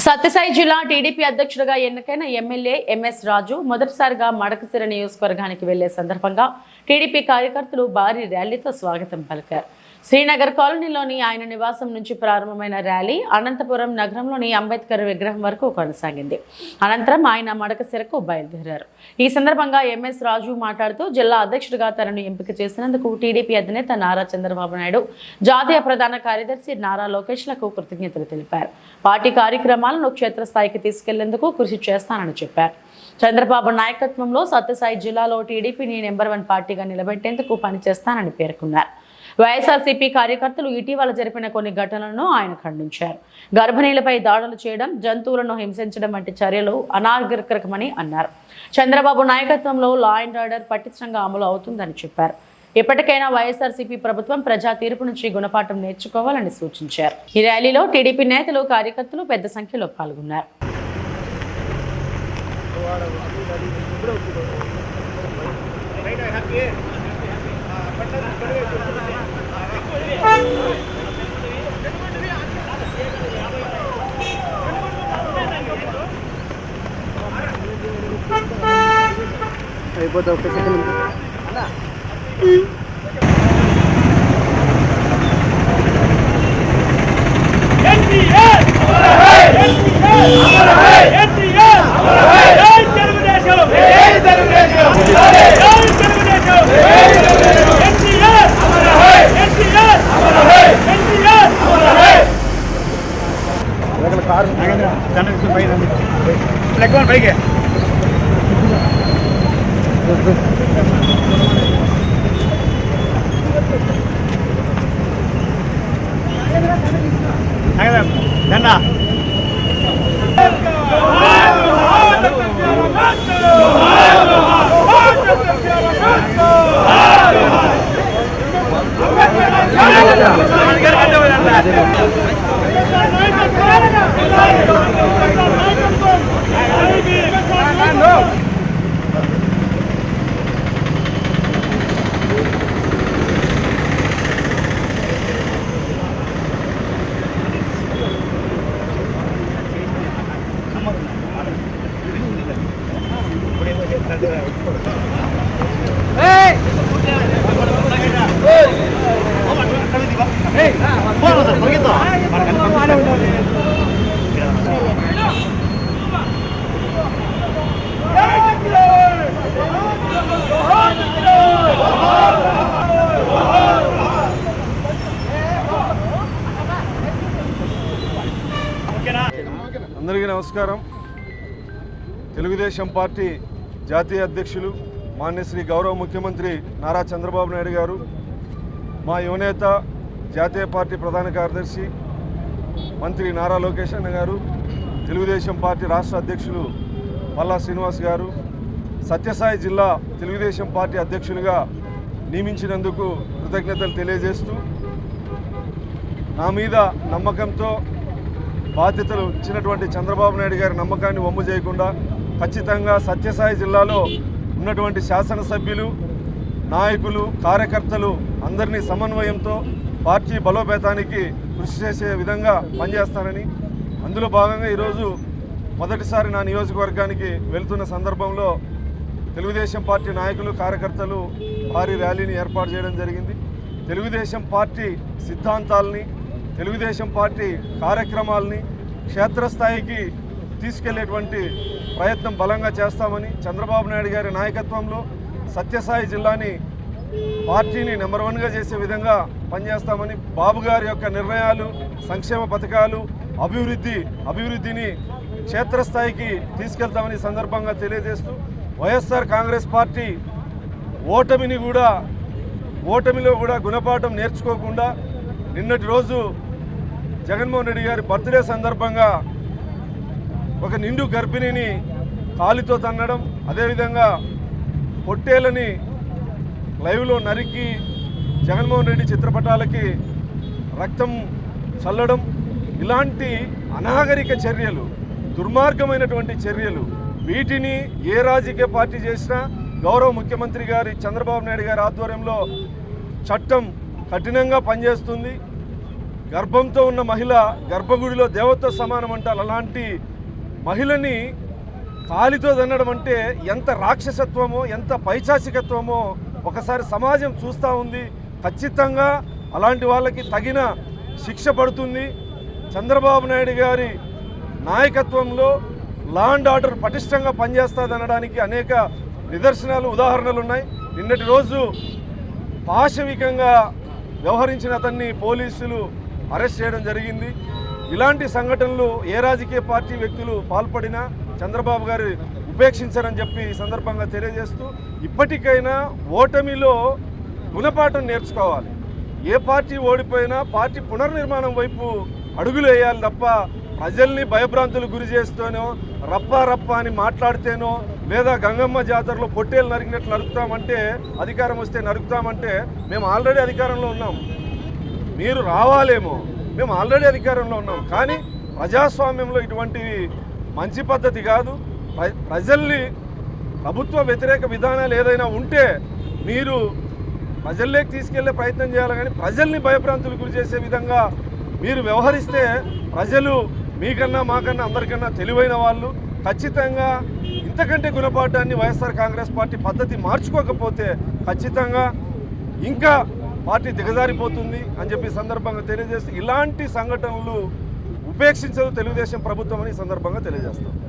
సత్యసాయి జిల్లా టీడీపీ అధ్యక్షుడిగా ఎన్నికైన ఎమ్మెల్యే ఎంఎస్ రాజు మొదటిసారిగా మడకసిర నియోజకవర్గానికి వెళ్లే సందర్భంగా టీడీపీ కార్యకర్తలు భారీ ర్యాలీతో స్వాగతం పలికారు. శ్రీనగర్ కాలనీలోని ఆయన నివాసం నుంచి ప్రారంభమైన ర్యాలీ అనంతపురం నగరంలోని అంబేద్కర్ విగ్రహం వరకు కొనసాగింది. అనంతరం ఆయన మడకసిరకు బయలుదేరారు. ఈ సందర్భంగా ఎంఎస్ రాజు మాట్లాడుతూ జిల్లా అధ్యక్షుడిగా తనను ఎంపిక చేసినందుకు టీడీపీ అధినేత నారా చంద్రబాబు నాయుడు, జాతీయ ప్రధాన కార్యదర్శి నారా లోకేష్లకు కృతజ్ఞతలు తెలిపారు. పార్టీ కార్యక్రమాలను క్షేత్రస్థాయికి తీసుకెళ్లేందుకు కృషి చేస్తానని చెప్పారు. చంద్రబాబు నాయకత్వంలో సత్యసాయి జిల్లాలో టీడీపీని నెంబర్ 1 పార్టీగా నిలబెట్టేందుకు పనిచేస్తానని పేర్కొన్నారు. వైఎస్ఆర్సీపీ కార్యకర్తలు ఇటీవల జరిపిన కొన్ని ఘటనలను ఆయన ఖండించారు. గర్భిణీలపై దాడులు చేయడం, జంతువులను హింసించడం వంటి చర్యలు అనాగరికమని అన్నారు. చంద్రబాబు నాయకత్వంలో లా అండ్ ఆర్డర్ పటిష్టంగా అమలు అవుతుందని చెప్పారు. ఇప్పటికైనా వైఎస్ఆర్సీపీ ప్రభుత్వం ప్రజా తీర్పు నుంచి గుణపాఠం నేర్చుకోవాలని సూచించారు. ఈ ర్యాలీలో టీడీపీ నేతలు, కార్యకర్తలు పెద్ద సంఖ్యలో పాల్గొన్నారు. అయిపోతే ఒక సెకండ్ పైకి అందరికీ నమస్కారం. తెలుగుదేశం పార్టీ జాతీయ అధ్యక్షులు మాన్యశ్రీ గౌరవ ముఖ్యమంత్రి నారా చంద్రబాబు నాయుడు గారు, మా యువనేత జాతీయ పార్టీ ప్రధాన కార్యదర్శి మంత్రి నారా లోకేష్ అన్న గారు, తెలుగుదేశం పార్టీ రాష్ట్ర అధ్యక్షులు పల్లా శ్రీనివాస్ గారు సత్యసాయి జిల్లా తెలుగుదేశం పార్టీ అధ్యక్షులుగా నియమించినందుకు కృతజ్ఞతలు తెలియజేస్తూ, నా మీద నమ్మకంతో బాధ్యతలు ఇచ్చినటువంటి చంద్రబాబు నాయుడు గారి నమ్మకాన్ని వమ్ము చేయకుండా ఖచ్చితంగా సత్యసాయి జిల్లాలో ఉన్నటువంటి శాసనసభ్యులు, నాయకులు, కార్యకర్తలు అందరినీ సమన్వయంతో పార్టీ బలోపేతానికి కృషి చేసే విధంగా పనిచేస్తానని, అందులో భాగంగా ఈరోజు మొదటిసారి నా నియోజకవర్గానికి వెళ్తున్న సందర్భంలో తెలుగుదేశం పార్టీ నాయకులు, కార్యకర్తలు భారీ ర్యాలీని ఏర్పాటు చేయడం జరిగింది. తెలుగుదేశం పార్టీ సిద్ధాంతాలని, తెలుగుదేశం పార్టీ కార్యక్రమాలని క్షేత్రస్థాయికి తీసుకెళ్లేటువంటి ప్రయత్నం బలంగా చేస్తామని, చంద్రబాబు నాయుడు గారి నాయకత్వంలో సత్యసాయి జిల్లాని పార్టీని నెంబర్ 1గా చేసే విధంగా పనిచేస్తామని, బాబు గారి యొక్క నిర్ణయాలు, సంక్షేమ పథకాలు, అభివృద్ధిని క్షేత్రస్థాయికి తీసుకెళ్తామని సందర్భంగా తెలియజేస్తూ, వైఎస్ఆర్ కాంగ్రెస్ పార్టీ ఓటమిలో కూడా గుణపాఠం నేర్చుకోకుండా నిన్నటి రోజు జగన్మోహన్ రెడ్డి గారి బర్త్డే సందర్భంగా ఒక నిండు గర్భిణిని కాలితో తన్నడం, అదేవిధంగా పొట్టేలని లైవ్లో నరికి జగన్మోహన్ రెడ్డి చిత్రపటాలకి రక్తం చల్లడం, ఇలాంటి అనాగరిక చర్యలు, దుర్మార్గమైనటువంటి చర్యలు, వీటిని ఏ రాజకీయ పార్టీ చేసినా గౌరవ ముఖ్యమంత్రి గారి చంద్రబాబు నాయుడు గారి ఆధ్వర్యంలో చట్టం కఠినంగా పనిచేస్తుంది. గర్భంతో ఉన్న మహిళ గర్భగుడిలో దేవతతో సమానం అంటారు. అలాంటి మహిళని కాలితో దన్నడం అంటే ఎంత రాక్షసత్వమో ఎంత పైశాచికత్వమో ఒకసారి సమాజం చూస్తూ ఉంది. ఖచ్చితంగా అలాంటి వాళ్ళకి తగిన శిక్ష పడుతుంది. చంద్రబాబు నాయుడు గారి నాయకత్వంలో లా అండ్ ఆర్డర్ పటిష్టంగా పనిచేస్తుందనడానికి అనేక నిదర్శనాలు ఉదాహరణలు ఉన్నాయి. నిన్నటి రోజు పాశవికంగా వ్యవహరించిన అతన్ని పోలీసులు అరెస్ట్ చేయడం జరిగింది. ఇలాంటి సంఘటనలు ఏ రాజకీయ పార్టీ వ్యక్తులు పాల్పడినా చంద్రబాబు గారు ఉపేక్షించారని చెప్పి ఈ సందర్భంగా తెలియజేస్తూ ఇప్పటికైనా ఓటమిలో గుణపాఠం నేర్చుకోవాలి. ఏ పార్టీ ఓడిపోయినా పార్టీ పునర్నిర్మాణం వైపు అడుగులు వేయాలి తప్ప ప్రజల్ని భయభ్రాంతులు గురి చేస్తూనో రప్ప అని మాట్లాడితేనో లేదా గంగమ్మ జాతరలో పొట్టేలు నరికినట్లు నరుకుతామంటే అధికారం వస్తే నరుకుతామంటే మేము ఆల్రెడీ అధికారంలో ఉన్నాం. మీరు రావాలేమో, మేము ఆల్రెడీ అధికారంలో ఉన్నాం. కానీ ప్రజాస్వామ్యంలో ఇటువంటివి మంచి పద్ధతి కాదు. ప్రజల్ని ప్రభుత్వ వ్యతిరేక విధానాలు ఏదైనా ఉంటే మీరు ప్రజల్లోకి తీసుకెళ్లే ప్రయత్నం చేయాలి. కానీ ప్రజల్ని భయభ్రాంతులు గురి చేసే విధంగా మీరు వ్యవహరిస్తే ప్రజలు మీకన్నా మాకన్నా అందరికన్నా తెలివైన వాళ్ళు. ఖచ్చితంగా ఇంతకంటే గుణపాఠాన్ని వైఎస్ఆర్ కాంగ్రెస్ పార్టీ పద్ధతి మార్చుకోకపోతే ఖచ్చితంగా ఇంకా పార్టీ దిగజారిపోతుంది అని చెప్పి సందర్భంగా తెలియజేస్తూ ఇలాంటి సంఘటనలు ఉపేక్షించదు తెలుగుదేశం ప్రభుత్వం అని సందర్భంగా తెలియజేస్తాం.